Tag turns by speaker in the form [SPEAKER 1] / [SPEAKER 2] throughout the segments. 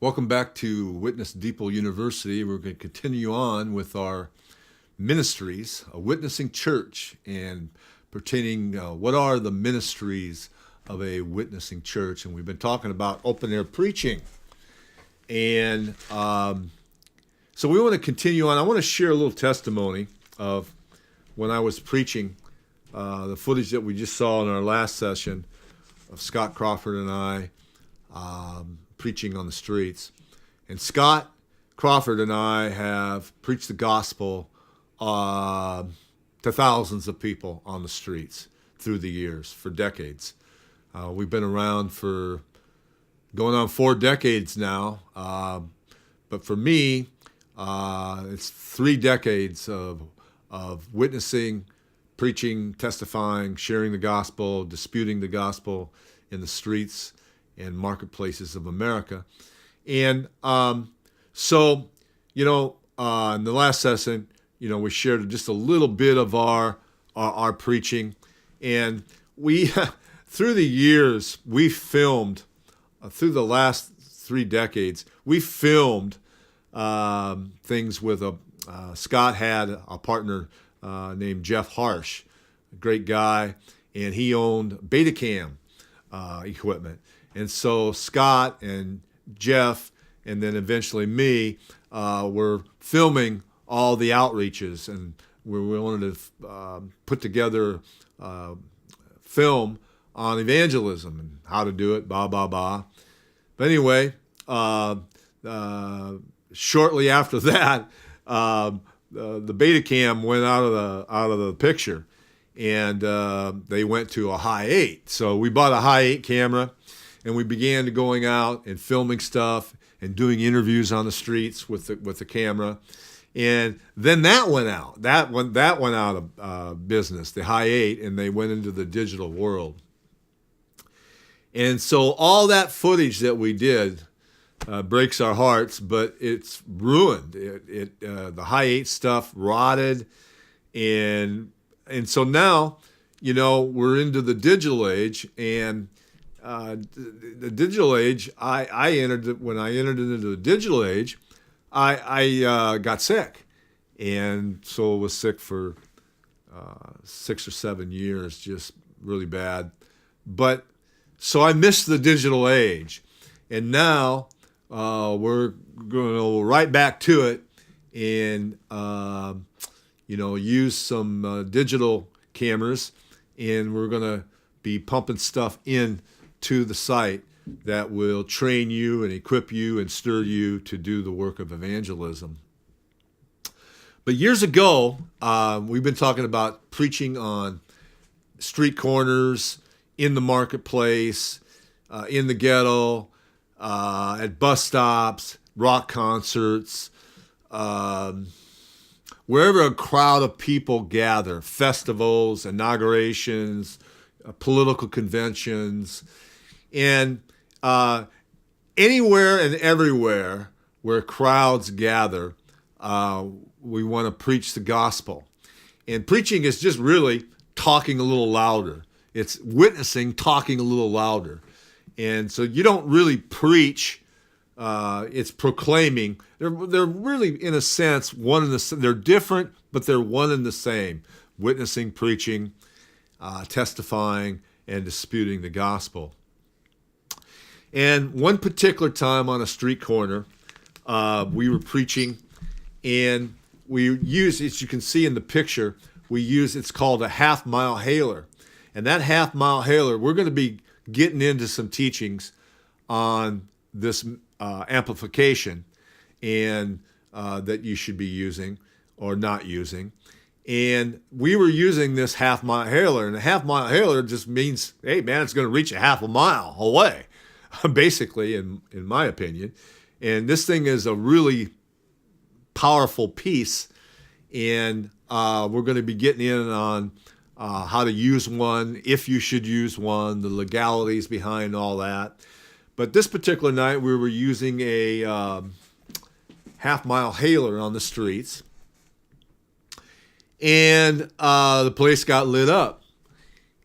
[SPEAKER 1] Welcome back to Witness Depot University. We're going to continue on with our Ministries, a witnessing church, and pertaining what are the ministries of a witnessing church. And we've been talking about open air preaching. And so we want to continue on. I want to share a little testimony of when I was preaching, the footage that we just saw in our last session of Scott Crawford and I preaching on the streets. And Scott Crawford and I have preached the gospel to thousands of people on the streets through the years, for decades. We've been around for going on 4 decades now. But for me, it's 3 decades of witnessing, preaching, testifying, sharing the gospel, disputing the gospel in the streets and marketplaces of America. And so, in the last session, we shared just a little bit of our preaching. And we, through the years, we filmed, through the last 3 decades, we filmed things with Scott had a partner named Jeff Harsh, a great guy, and he owned Betacam equipment. And so Scott and Jeff, and then eventually me, were filming all the outreaches, and we wanted to put together film on evangelism and how to do it, But anyway, shortly after that, the Betacam went out of the picture, and they went to a high 8. So we bought a high 8 camera, and we began to going out and filming stuff and doing interviews on the streets with the camera. And then that went out. That went out of business, the high 8, and they went into the digital world. And so all that footage that we did breaks our hearts, but it's ruined. The high 8 stuff rotted, and so now, we're into the digital age, and the digital age. When I entered into the digital age, I got sick, and so was sick for 6 or 7 years, just really bad. But so I missed the digital age, and now we're going right back to it, and use some digital cameras, and we're going to be pumping stuff in to the site that will train you and equip you and stir you to do the work of evangelism. But years ago, we've been talking about preaching on street corners, in the marketplace, in the ghetto, at bus stops, rock concerts, wherever a crowd of people gather, festivals, inaugurations, political conventions, and anywhere and everywhere where crowds gather, we want to preach the gospel. And preaching is just really talking a little louder. It's witnessing, talking a little louder. And so you don't really preach, it's proclaiming. They're really, in a sense, one and the same. They're different, but they're one and the same. Witnessing, preaching, testifying, and disputing the gospel. And one particular time on a street corner, we were preaching, and we used, as you can see in the picture, it's called a half-mile hailer. And that half-mile hailer, we're going to be getting into some teachings on this amplification and that you should be using or not using. And we were using this half-mile hailer, and a half-mile hailer just means, hey, man, it's going to reach a half a mile away, basically, in my opinion. And this thing is a really powerful piece, and we're going to be getting in on how to use one, if you should use one, the legalities behind all that. But this particular night, we were using a half-mile hailer on the streets, and the place got lit up.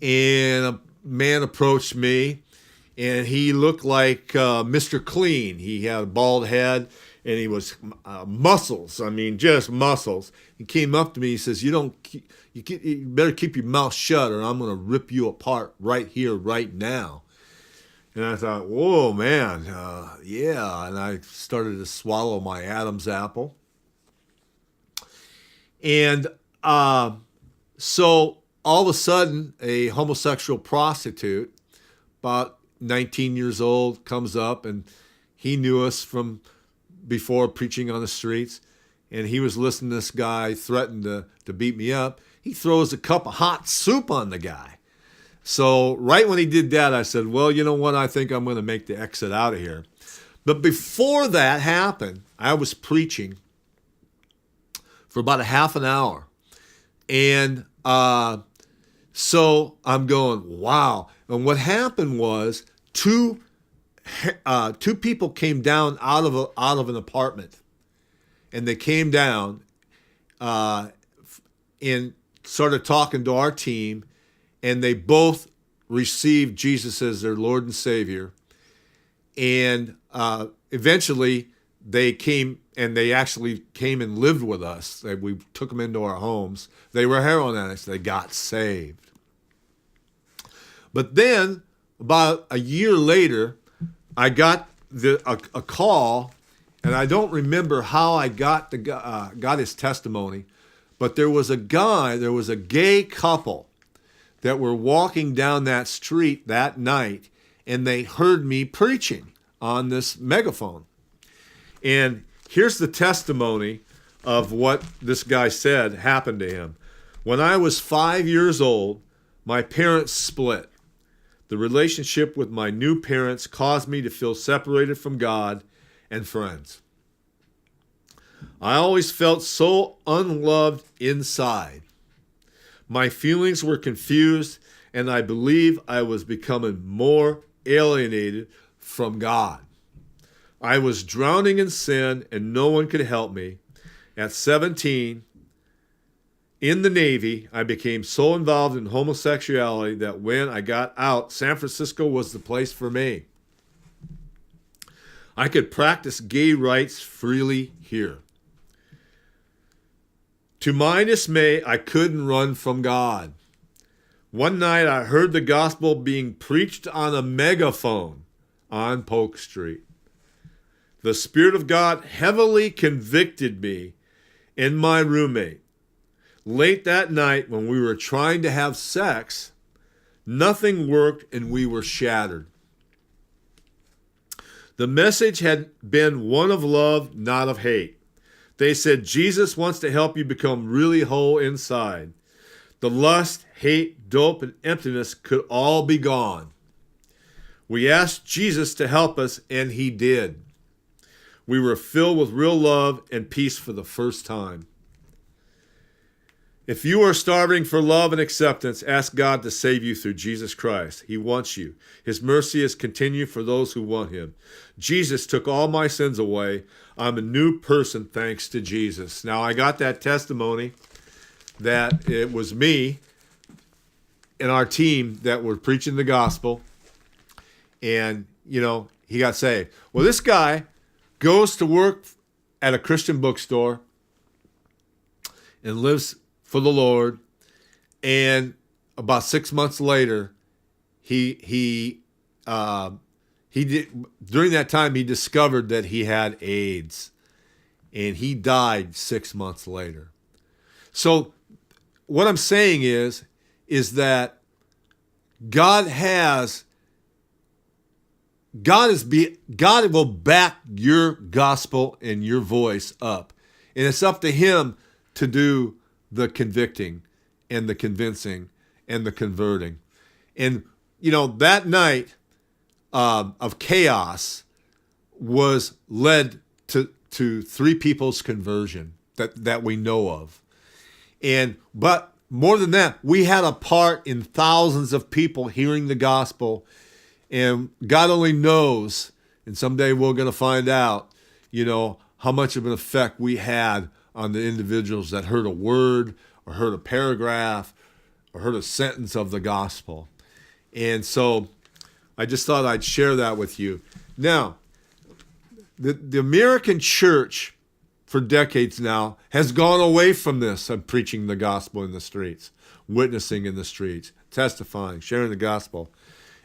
[SPEAKER 1] And a man approached me, and he looked like Mr. Clean. He had a bald head, and he was muscles. I mean, just muscles. He came up to me. He says, you better keep your mouth shut, or I'm going to rip you apart right here, right now. And I thought, whoa, man, yeah. And I started to swallow my Adam's apple. And so all of a sudden, a homosexual prostitute, about 19 years old, comes up, and he knew us from before preaching on the streets, and he was listening to this guy threaten to beat me up. He throws a cup of hot soup on the guy. So right when he did that, I said, well, you know what? I think I'm going to make the exit out of here. But before that happened, I was preaching for about a half an hour. And so I'm going, wow. And what happened was two people came down out of an apartment, and they came down and started talking to our team, and they both received Jesus as their Lord and Savior. And eventually they came, and they actually came and lived with us. We took them into our homes. They were heroin addicts. They got saved. But then about a year later, I got a call, and I don't remember how I got his testimony, but there was a gay couple that were walking down that street that night, and they heard me preaching on this megaphone. And here's the testimony of what this guy said happened to him. When I was 5 years old, my parents split. The relationship with my new parents caused me to feel separated from God and friends. I always felt so unloved inside. My feelings were confused, and I believe I was becoming more alienated from God. I was drowning in sin, and no one could help me. At 17, in the Navy, I became so involved in homosexuality that when I got out, San Francisco was the place for me. I could practice gay rights freely here. To my dismay, I couldn't run from God. One night, I heard the gospel being preached on a megaphone on Polk Street. The Spirit of God heavily convicted me and my roommate. Late that night, when we were trying to have sex, nothing worked and we were shattered. The message had been one of love, not of hate. They said Jesus wants to help you become really whole inside. The lust, hate, dope, and emptiness could all be gone. We asked Jesus to help us, and he did. We were filled with real love and peace for the first time. If you are starving for love and acceptance, ask God to save you through Jesus Christ. He wants you. His mercy is continued for those who want him. Jesus took all my sins away. I'm a new person thanks to Jesus. Now, I got that testimony that it was me and our team that were preaching the gospel, and, he got saved. Well, this guy goes to work at a Christian bookstore and lives for the Lord, and about 6 months later, he did, during that time he discovered that he had AIDS, and he died 6 months later. So what I'm saying is that God will back your gospel and your voice up, and it's up to him to do the convicting and the convincing and the converting. And, that night of chaos was led to 3 people's conversion that we know of. But more than that, we had a part in thousands of people hearing the gospel, and God only knows, and someday we're going to find out, how much of an effect we had on the individuals that heard a word or heard a paragraph or heard a sentence of the gospel. And so I just thought I'd share that with you. Now, the American church for decades now has gone away from this of preaching the gospel in the streets, witnessing in the streets, testifying, sharing the gospel.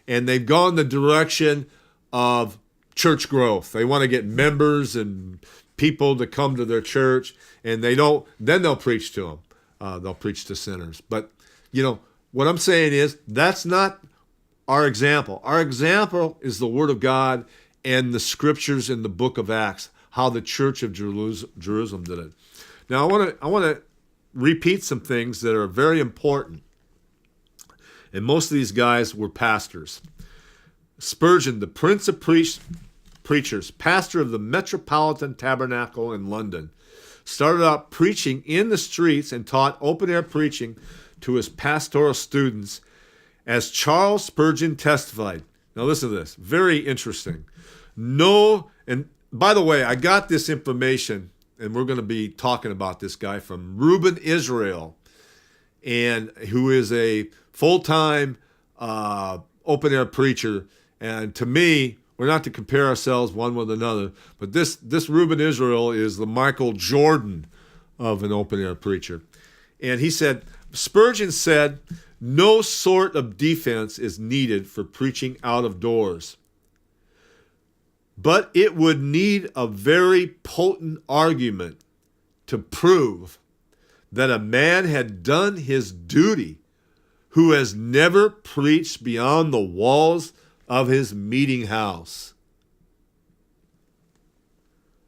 [SPEAKER 1] And they've gone the direction of church growth. They want to get members and people to come to their church, and then they'll preach to them. They'll preach to sinners. But, what I'm saying is that's not our example. Our example is the Word of God and the scriptures in the book of Acts, how the church of Jerusalem did it. Now, I want to repeat some things that are very important. And most of these guys were pastors. Spurgeon, the Prince of Preachers, pastor of the Metropolitan Tabernacle in London, started out preaching in the streets and taught open-air preaching to his pastoral students, as Charles Spurgeon testified. Now listen to this, very interesting. And by the way, I got this information, and we're going to be talking about this guy from Reuben Israel, and who is a full-time open-air preacher. And to me, we're not to compare ourselves one with another, but this Reuben Israel is the Michael Jordan of an open-air preacher. And Spurgeon said, no sort of defense is needed for preaching out of doors, but it would need a very potent argument to prove that a man had done his duty who has never preached beyond the walls of his meeting house.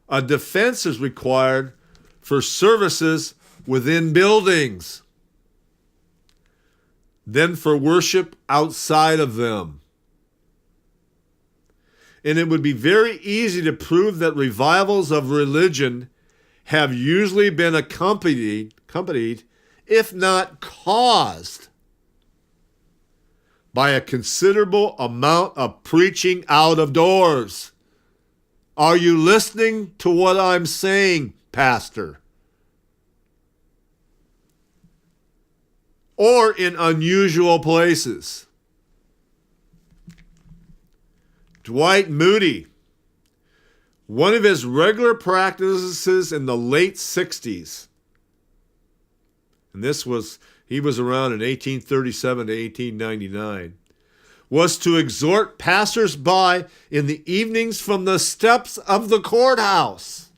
[SPEAKER 1] A defense is required for services within buildings, then for worship outside of them. And it would be very easy to prove that revivals of religion have usually been accompanied, if not caused, by a considerable amount of preaching out of doors. Are you listening to what I'm saying, Pastor? Or in unusual places. Dwight Moody, one of his regular practices in the late 60s, and he was around in 1837 to 1899, was to exhort passers-by in the evenings from the steps of the courthouse.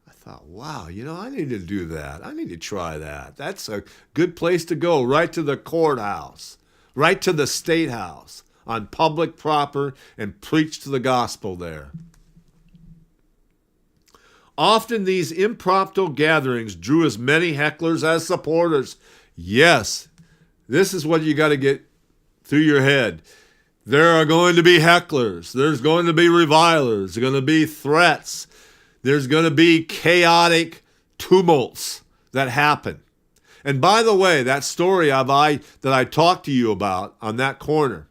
[SPEAKER 1] I thought, wow, I need to do that. I need to try that. That's a good place to go, right to the courthouse, right to the state house, on public property, and preach to the gospel there. Often these impromptu gatherings drew as many hecklers as supporters. Yes, this is what you got to get through your head. There are going to be hecklers. There's going to be revilers. There's going to be threats. There's going to be chaotic tumults that happen. And by the way, that story that I talked to you about on that corner,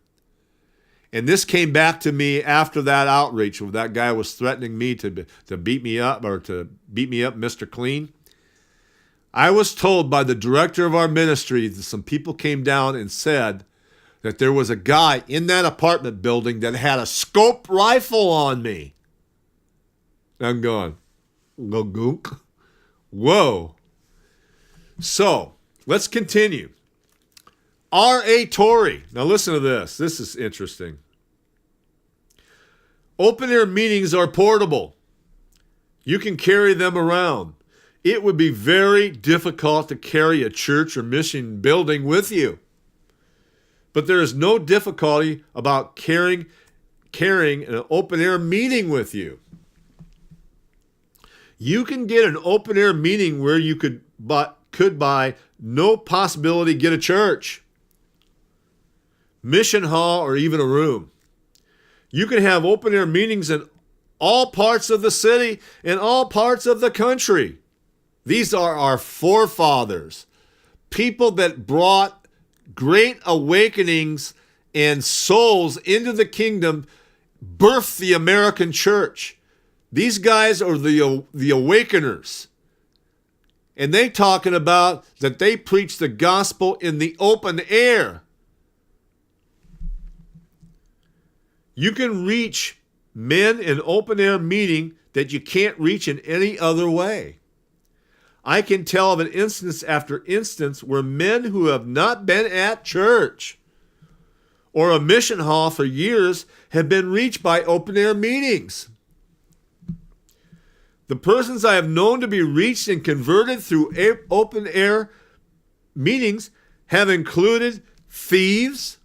[SPEAKER 1] and this came back to me after that outreach where that guy was threatening me to beat me up, Mr. Clean. I was told by the director of our ministry that some people came down and said that there was a guy in that apartment building that had a scope rifle on me. I'm going, gook. Whoa. So, let's continue. R.A. Torrey. Now listen to this. This is interesting. Open-air meetings are portable. You can carry them around. It would be very difficult to carry a church or mission building with you. But there is no difficulty about carrying an open-air meeting with you. You can get an open-air meeting where you could by no possibility get a church, mission hall, or even a room. You can have open-air meetings in all parts of the city and all parts of the country. These are our forefathers, people that brought great awakenings and souls into the kingdom, birthed the American church. These guys are the awakeners. And they talking about that they preach the gospel in the open air. You can reach men in open-air meeting that you can't reach in any other way. I can tell of an instance after instance where men who have not been at church or a mission hall for years have been reached by open-air meetings. The persons I have known to be reached and converted through open-air meetings have included thieves,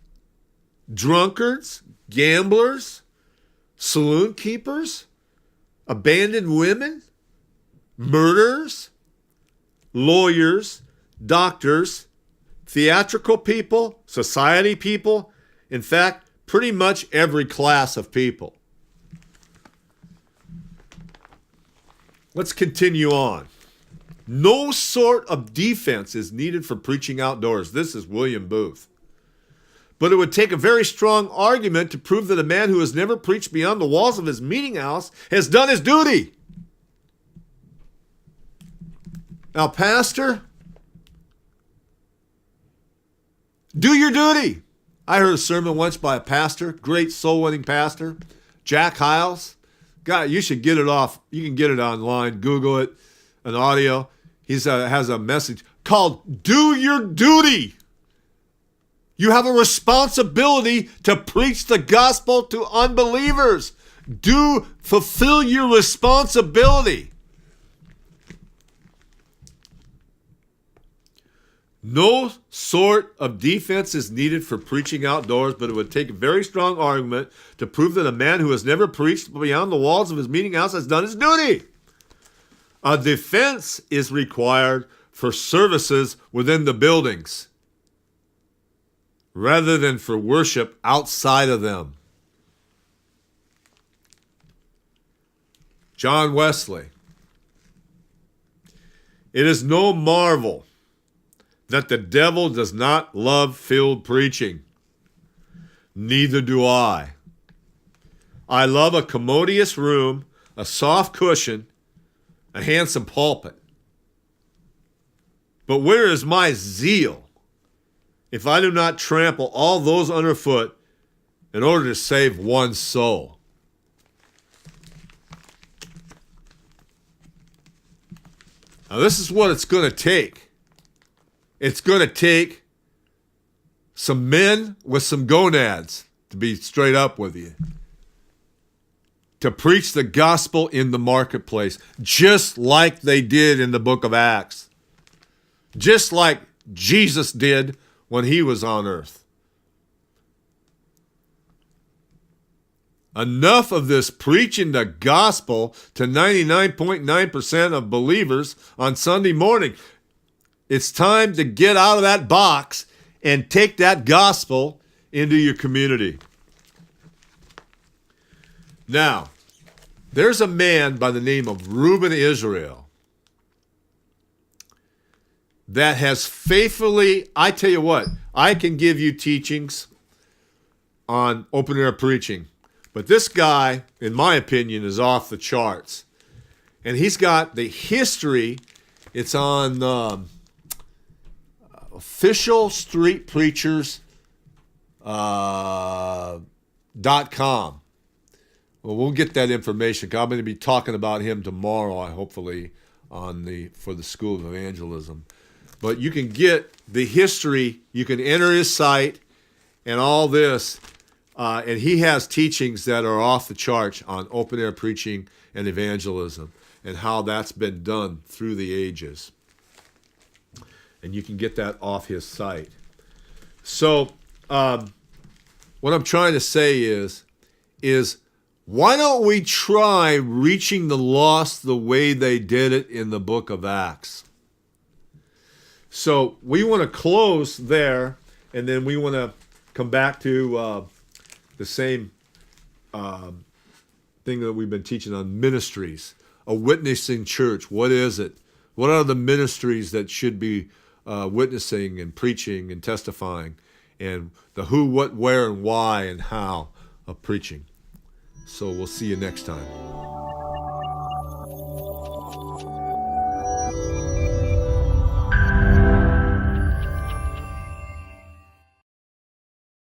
[SPEAKER 1] drunkards, gamblers, saloon keepers, abandoned women, murderers, lawyers, doctors, theatrical people, society people, in fact, pretty much every class of people. Let's continue on. No sort of defense is needed for preaching outdoors. This is William Booth. But it would take a very strong argument to prove that a man who has never preached beyond the walls of his meeting house has done his duty. Now, pastor, do your duty. I heard a sermon once by a pastor, great soul-winning pastor, Jack Hiles. God, you should get it off. You can get it online. Google it, an audio. He has a message called Do Your Duty. You have a responsibility to preach the gospel to unbelievers. Fulfill your responsibility. No sort of defense is needed for preaching outdoors, but it would take a very strong argument to prove that a man who has never preached beyond the walls of his meeting house has done his duty. A defense is required for services within the buildings, rather than for worship outside of them. John Wesley. It is no marvel that the devil does not love field preaching. Neither do I. I love a commodious room, a soft cushion, a handsome pulpit. But where is my zeal if I do not trample all those underfoot in order to save one soul? Now, this is what it's going to take. It's going to take some men with some gonads, to be straight up with you, to preach the gospel in the marketplace, just like they did in the book of Acts, just like Jesus did when he was on earth. Enough of this preaching the gospel to 99.9% of believers on Sunday morning. It's time to get out of that box and take that gospel into your community. Now, there's a man by the name of Reuben Israel that has faithfully, I tell you what, I can give you teachings on open air preaching, but this guy, in my opinion, is off the charts. And he's got the history. It's on officialstreetpreachers.com. Well, we'll get that information. I'm going to be talking about him tomorrow, hopefully, for the School of Evangelism. But you can get the history. You can enter his site and all this. And he has teachings that are off the charts on open air preaching and evangelism and how that's been done through the ages. And you can get that off his site. So what I'm trying to say is why don't we try reaching the lost the way they did it in the book of Acts? So we want to close there, and then we want to come back to the same thing that we've been teaching on ministries. A witnessing church, what is it? What are the ministries that should be witnessing and preaching and testifying? And the who, what, where, and why, and how of preaching. So we'll see you next time.